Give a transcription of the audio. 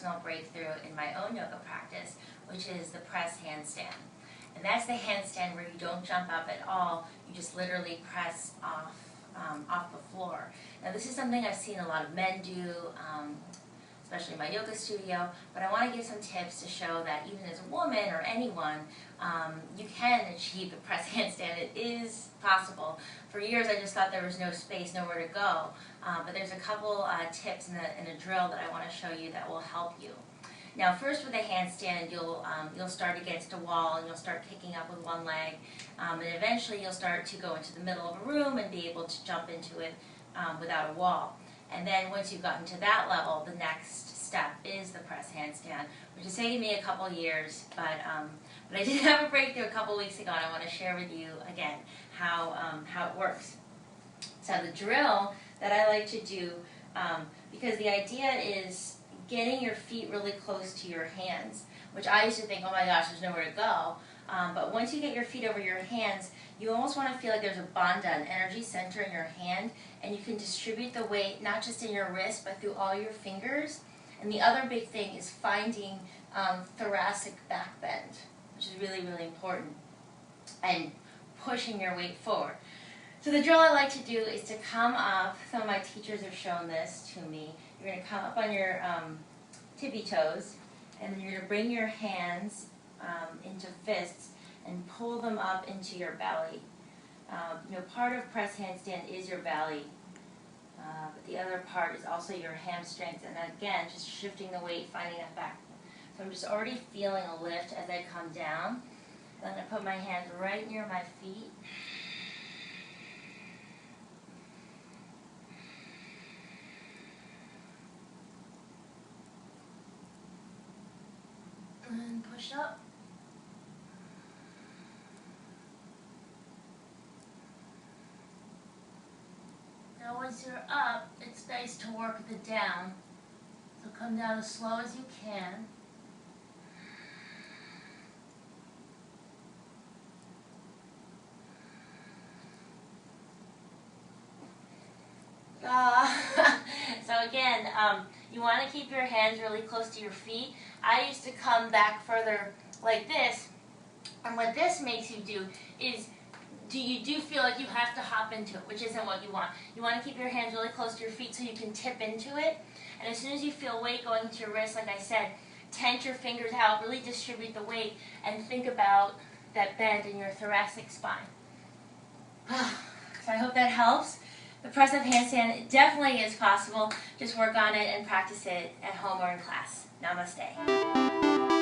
personal breakthrough in my own yoga practice, which is the press handstand. And that's the handstand where you don't jump up at all, you just literally press off the floor. Now this is something I've seen a lot of men do, especially in my yoga studio, but I want to give some tips to show that even as a woman or anyone, you can achieve the press handstand. It is possible. For years I just thought there was no space, nowhere to go, but there's a couple tips in a drill that I want to show you that will help you. Now first with a handstand, you'll start against a wall and you'll start kicking up with one leg, and eventually you'll start to go into the middle of a room and be able to jump into it without a wall. And then once you've gotten to that level, the next step is the press handstand, which has taken me a couple years, but I did have a breakthrough a couple weeks ago, and I want to share with you again how it works. So the drill that I like to do, because the idea is getting your feet really close to your hands, which I used to think, oh my gosh, there's nowhere to go. But once you get your feet over your hands, you almost want to feel like there's a bandha, an energy center in your hand, and you can distribute the weight not just in your wrist, but through all your fingers. And the other big thing is finding thoracic back bend, which is really, really important, and pushing your weight forward. So the drill I like to do is to come up. Some of my teachers have shown this to me. You're going to come up on your tippy toes, and then you're going to bring your hands into fists and pull them up into your belly. Part of press handstand is your belly, but the other part is also your hamstrings, and again, just shifting the weight, finding that back. So I'm just already feeling a lift as I come down. Then I put my hands right near my feet. And push up. Now once you're up, it's nice to work the down. So come down as slow as you can. So again, you want to keep your hands really close to your feet. I used to come back further like this, and what this makes you do is you do feel like you have to hop into it, which isn't what you want. You want to keep your hands really close to your feet so you can tip into it, and as soon as you feel weight going into your wrist, like I said, tense your fingers out, really distribute the weight, and think about that bend in your thoracic spine. So I hope that helps. The press-up handstand definitely is possible. Just work on it and practice it at home or in class. Namaste.